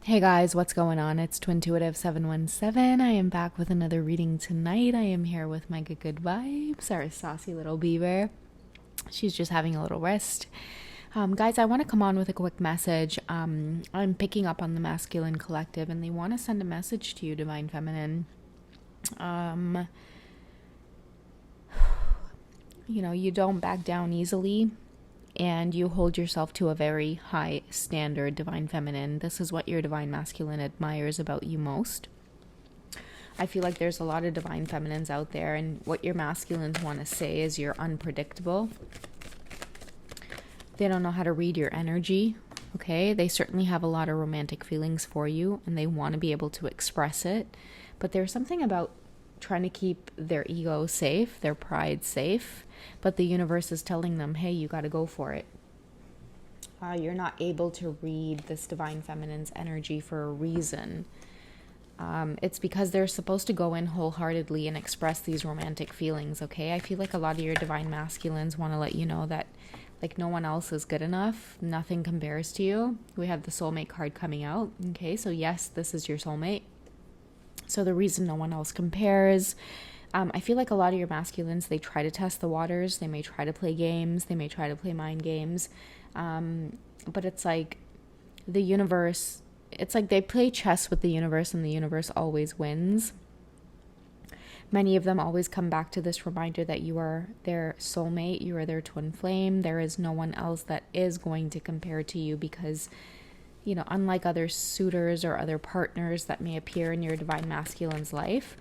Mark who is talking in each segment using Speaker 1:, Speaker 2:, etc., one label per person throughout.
Speaker 1: Hey guys, what's going on? It's Twintuitive 717. I am back with another reading tonight. I am here with my good vibes, our saucy little beaver. She's just having a little rest. Guys, I want to come on with a quick message. I'm picking up on the masculine collective, and they want to send a message to you, Divine Feminine. You don't back down easily, and you hold yourself to a very high standard, Divine Feminine. This is what your Divine Masculine admires about you most. I feel like there's a lot of Divine Feminines out there, and what your masculines want to say is you're unpredictable. They don't know how to read your energy, okay? They certainly have a lot of romantic feelings for you, and they want to be able to express it. But there's something about trying to keep their ego safe, their pride safe, but the universe is telling them, hey, you got to go for it. You're not able to read this Divine Feminine's energy for a reason. It's because they're supposed to go in wholeheartedly and express these romantic feelings, okay? I feel like a lot of your Divine Masculines want to let you know that like no one else is good enough. Nothing compares to you. We have the soulmate card coming out, okay? So yes, this is your soulmate. So the reason no one else compares, I feel like a lot of your masculines, they try to test the waters. They may try to play games. They may try to play mind games. But it's like the universe, it's like they play chess with the universe and the universe always wins. Many of them always come back to this reminder that you are their soulmate. You are their twin flame. There is no one else that is going to compare to you because, you know, unlike other suitors or other partners that may appear in your Divine Masculine's life,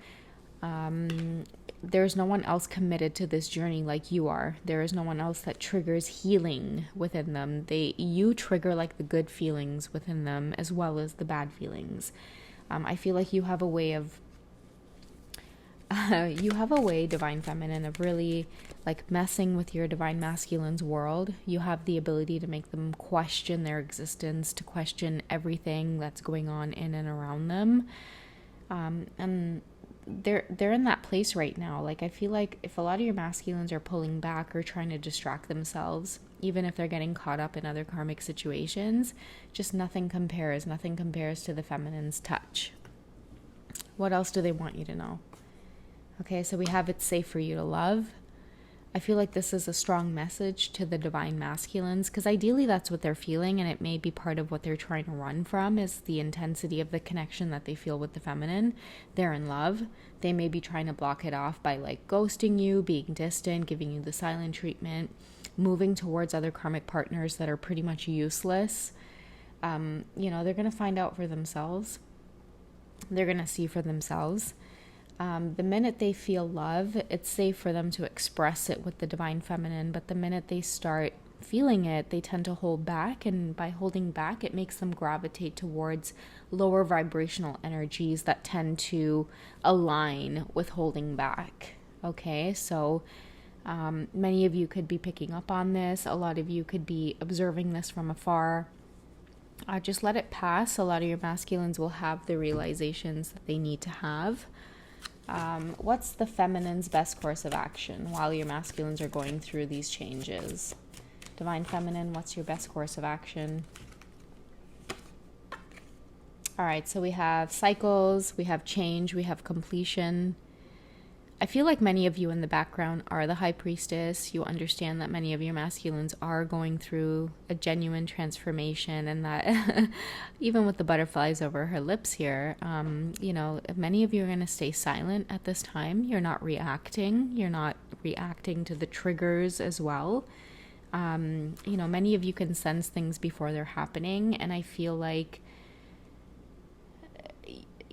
Speaker 1: there's no one else committed to this journey like you are. There is no one else that triggers healing within them. You trigger like the good feelings within them as well as the bad feelings. I feel like you have a way of Divine Feminine, of really like messing with your Divine Masculine's world. You have the ability to make them question their existence, to question everything that's going on in and around them. And they're in that place right now. Like I feel like if a lot of your masculines are pulling back or trying to distract themselves, even if they're getting caught up in other karmic situations, just nothing compares to the feminine's touch. What else do they want you to know? Okay, so we have it's safe for you to love. I feel like this is a strong message to the Divine Masculines because ideally that's what they're feeling, and it may be part of what they're trying to run from is the intensity of the connection that they feel with the feminine. They're in love. They may be trying to block it off by like ghosting you, being distant, giving you the silent treatment, moving towards other karmic partners that are pretty much useless. They're going to find out for themselves. They're going to see for themselves. The minute they feel love, it's safe for them to express it with the Divine Feminine. But the minute they start feeling it, they tend to hold back. And by holding back, it makes them gravitate towards lower vibrational energies that tend to align with holding back. Okay, so many of you could be picking up on this. A lot of you could be observing this from afar. Just let it pass. A lot of your masculines will have the realizations that they need to have. What's the feminine's best course of action while your masculines are going through these changes? Divine Feminine, what's your best course of action? All right, so we have cycles, we have change, we have completion. I feel like many of you in the background are the High Priestess. You understand that many of your masculines are going through a genuine transformation, and that even with the butterflies over her lips here, many of you are going to stay silent at this time. You're not reacting. You're not reacting to the triggers as well. Many of you can sense things before they're happening, and I feel like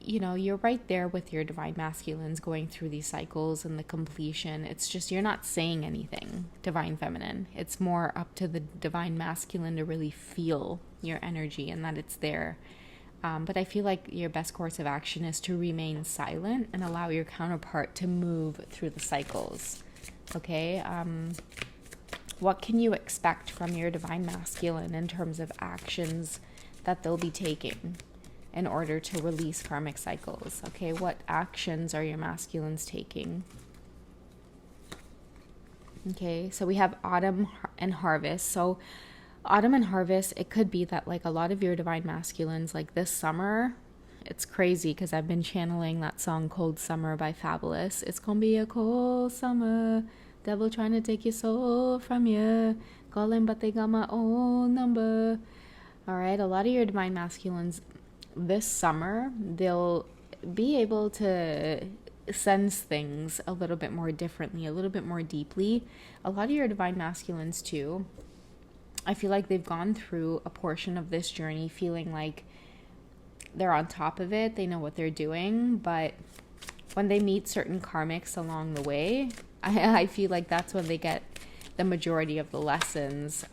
Speaker 1: you're right there with your Divine Masculines going through these cycles and the completion. It's just you're not saying anything, Divine Feminine. It's more up to the Divine Masculine to really feel your energy and that it's there. But I feel like your best course of action is to remain silent and allow your counterpart to move through the cycles. Okay? What can you expect from your Divine Masculine in terms of actions that they'll be taking in order to release karmic cycles? Okay, what actions are your masculines taking? Okay, so we have autumn and harvest. So Autumn and harvest, it could be that like a lot of your divine masculines, like this summer, it's crazy because I've been channeling that song Cold Summer by Fabulous. It's gonna be a cold summer, devil trying to take your soul from you, calling but they got my own number. All right, a lot of your divine masculines this summer, they'll be able to sense things a little bit more differently, a little bit more deeply. A lot of your divine masculines too, I feel like they've gone through a portion of this journey feeling like they're on top of it, they know what they're doing, but when they meet certain karmics along the way, I feel like that's when they get the majority of the lessons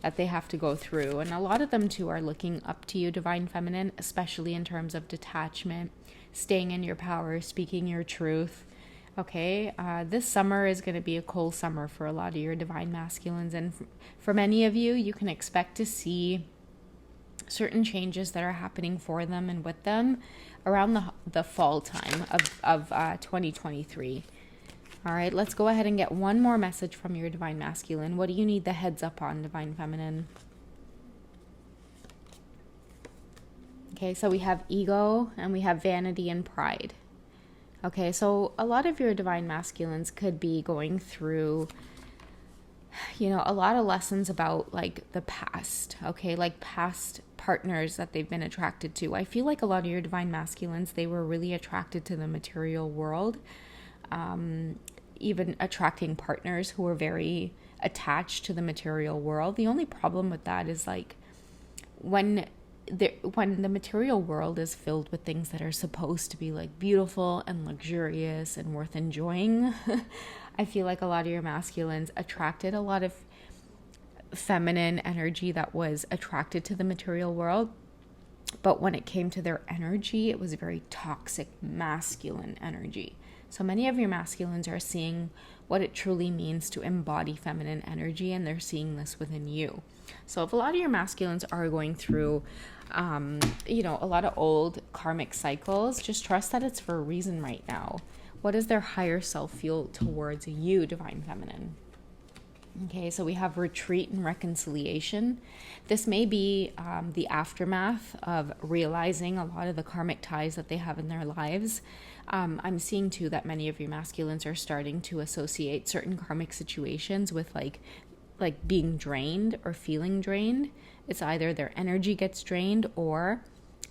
Speaker 1: that they have to go through. And a lot of them too are looking up to you, Divine Feminine, especially in terms of detachment, staying in your power, speaking your truth. Okay, this summer is going to be a cold summer for a lot of your divine masculines, and for many of you, you can expect to see certain changes that are happening for them and with them around the fall time of 2023. All right, let's go ahead and get one more message from your divine masculine. What do you need the heads up on, Divine Feminine? Okay, so we have ego and we have vanity and pride. Okay, so a lot of your divine masculines could be going through, you know, a lot of lessons about like the past, okay, like past partners that they've been attracted to. I feel like a lot of your divine masculines, they were really attracted to the material world, even attracting partners who were very attached to the material world. The only problem with that is like when the material world is filled with things that are supposed to be like beautiful and luxurious and worth enjoying, I feel like a lot of your masculines attracted a lot of feminine energy that was attracted to the material world. But when it came to their energy, it was very toxic masculine energy. So many of your masculines are seeing what it truly means to embody feminine energy, and they're seeing this within you. So if a lot of your masculines are going through, a lot of old karmic cycles, just trust that it's for a reason right now. What does their higher self feel towards you, Divine Feminine? Okay, so we have retreat and reconciliation. This may be the aftermath of realizing a lot of the karmic ties that they have in their lives. I'm seeing too that many of your masculines are starting to associate certain karmic situations with like being drained or feeling drained. It's either their energy gets drained or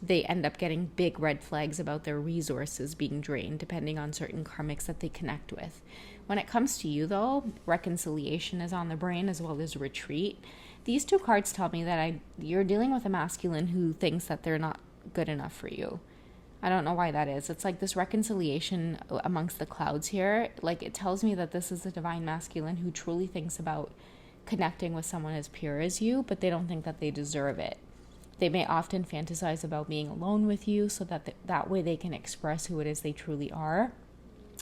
Speaker 1: they end up getting big red flags about their resources being drained, depending on certain karmics that they connect with. When it comes to you, though, reconciliation is on the brain as well as retreat. These two cards tell me that you're dealing with a masculine who thinks that they're not good enough for you. I don't know why that is. It's like this reconciliation amongst the clouds here. Like it tells me that this is a divine masculine who truly thinks about connecting with someone as pure as you, but they don't think that they deserve it. They may often fantasize about being alone with you so that that way they can express who it is they truly are.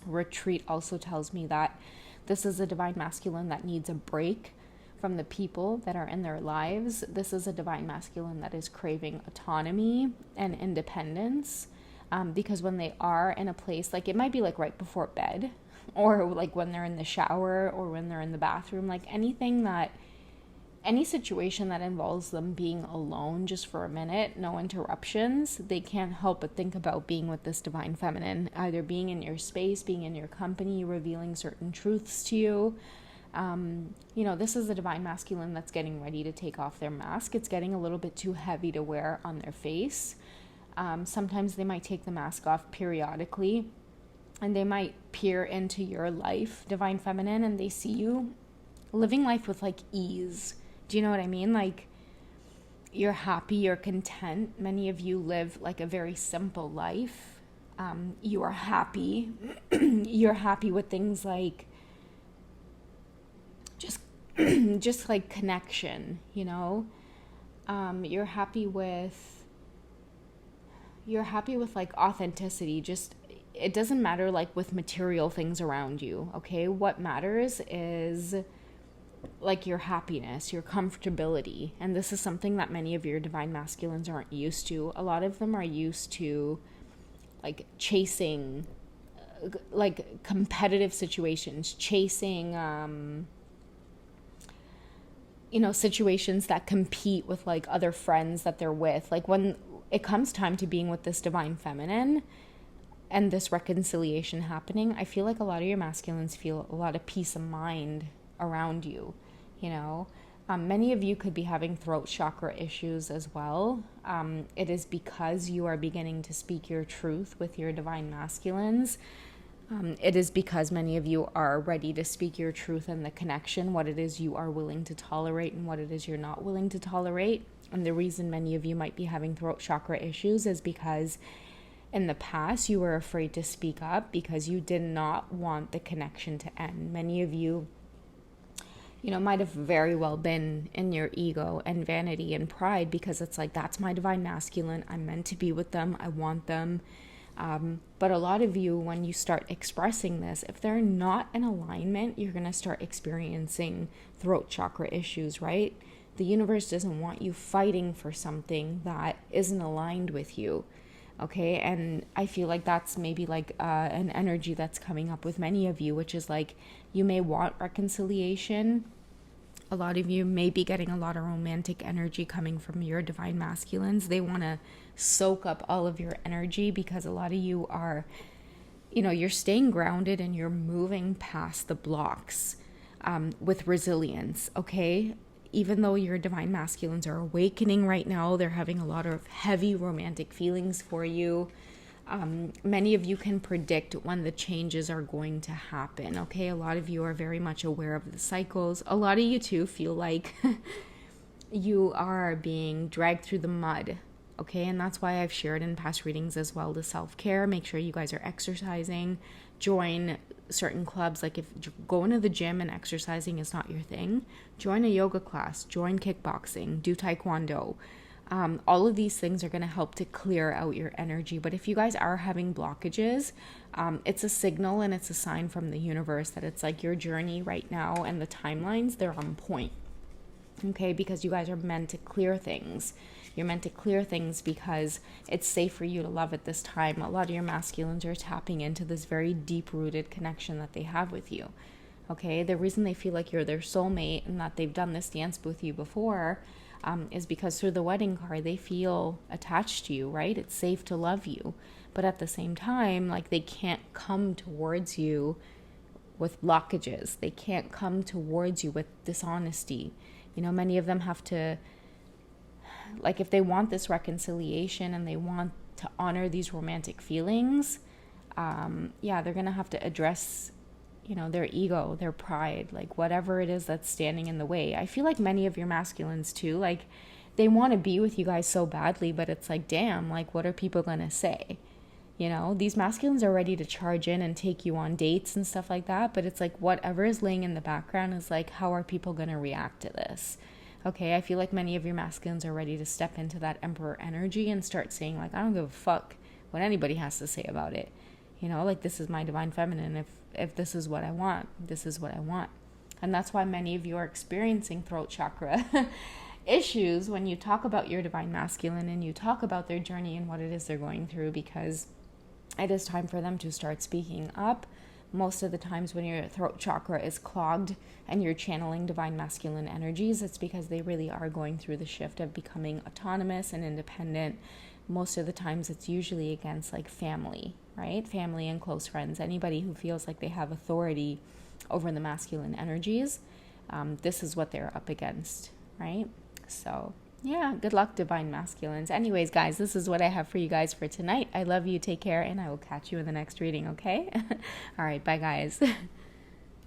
Speaker 1: Retreat also tells me that this is a divine masculine that needs a break from the people that are in their lives. This is a divine masculine that is craving autonomy and independence, because when they are in a place, like it might be like right before bed, or like when they're in the shower, or when they're in the bathroom, like any situation that involves them being alone just for a minute, no interruptions, they can't help but think about being with this divine feminine, either being in your space, being in your company, revealing certain truths to you. This is a divine masculine that's getting ready to take off their mask. It's getting a little bit too heavy to wear on their face. Sometimes they might take the mask off periodically, and they might peer into your life, divine feminine, and they see you living life with like ease. Do you know what I mean? Like you're happy, you're content. Many of you live like a very simple life. You are happy. You're happy with things like just like connection, you know? You're happy with like authenticity. Just it doesn't matter like with material things around you, okay? What matters is like your happiness, your comfortability. And this is something that many of your divine masculines aren't used to. A lot of them are used to like chasing like competitive situations, chasing situations that compete with like other friends that they're with. Like when it comes time to being with this divine feminine and this reconciliation happening, I feel like a lot of your masculines feel a lot of peace of mind around you, you know. Many of you could be having throat chakra issues as well. It is because you are beginning to speak your truth with your divine masculines. It is because many of you are ready to speak your truth in the connection, what it is you are willing to tolerate and what it is you're not willing to tolerate. And the reason many of you might be having throat chakra issues is because in the past you were afraid to speak up because you did not want the connection to end. Many of you might have very well been in your ego and vanity and pride because it's like, that's my divine masculine. I'm meant to be with them. I want them. But a lot of you, when you start expressing this, if they're not in alignment, you're going to start experiencing throat chakra issues, right? The universe doesn't want you fighting for something that isn't aligned with you. Okay, and I feel like that's maybe like an energy that's coming up with many of you, which is like you may want reconciliation. A lot of you may be getting a lot of romantic energy coming from your divine masculines. They want to soak up all of your energy because a lot of you are, you're staying grounded and you're moving past the blocks with resilience, okay? Even though your divine masculines are awakening right now, they're having a lot of heavy romantic feelings for you. Many of you can predict when the changes are going to happen, okay? A lot of you are very much aware of the cycles. A lot of you too feel like you are being dragged through the mud, okay? And that's why I've shared in past readings as well the self-care. Make sure you guys are exercising. Join certain clubs. Like if going to the gym and exercising is not your thing, join a yoga class, join kickboxing, do taekwondo. All of these things are going to help to clear out your energy. But if you guys are having blockages, it's a signal and it's a sign from the universe that it's like your journey right now and the timelines, they're on point. Okay, because you guys are meant to clear things. You're meant to clear things because it's safe for you to love at this time. A lot of your masculines are tapping into this very deep-rooted connection that they have with you. Okay, the reason they feel like you're their soulmate and that they've done this dance with you before is because through the wedding card, they feel attached to you, right? It's safe to love you. But at the same time, like they can't come towards you with blockages. They can't come towards you with dishonesty. Many of them have to, like if they want this reconciliation and they want to honor these romantic feelings, they're going to have to address, their ego, their pride, like whatever it is that's standing in the way. I feel like many of your masculines too, like they want to be with you guys so badly, but it's like, damn, like what are people going to say? These masculines are ready to charge in and take you on dates and stuff like that. But it's like whatever is laying in the background is like, how are people going to react to this? Okay, I feel like many of your masculines are ready to step into that emperor energy and start saying like, I don't give a fuck what anybody has to say about it. Like this is my divine feminine. If this is what I want, this is what I want. And that's why many of you are experiencing throat chakra issues when you talk about your divine masculine and you talk about their journey and what it is they're going through, because it is time for them to start speaking up. Most of the times when your throat chakra is clogged and you're channeling divine masculine energies, it's because they really are going through the shift of becoming autonomous and independent. Most of the times it's usually against like family, right? Family and close friends, anybody who feels like they have authority over the masculine energies. This is what they're up against, right? So yeah, good luck, divine masculines. Anyways, guys, this is what I have for you guys for tonight. I love you. Take care, and I will catch you in the next reading, okay? All right, bye, guys.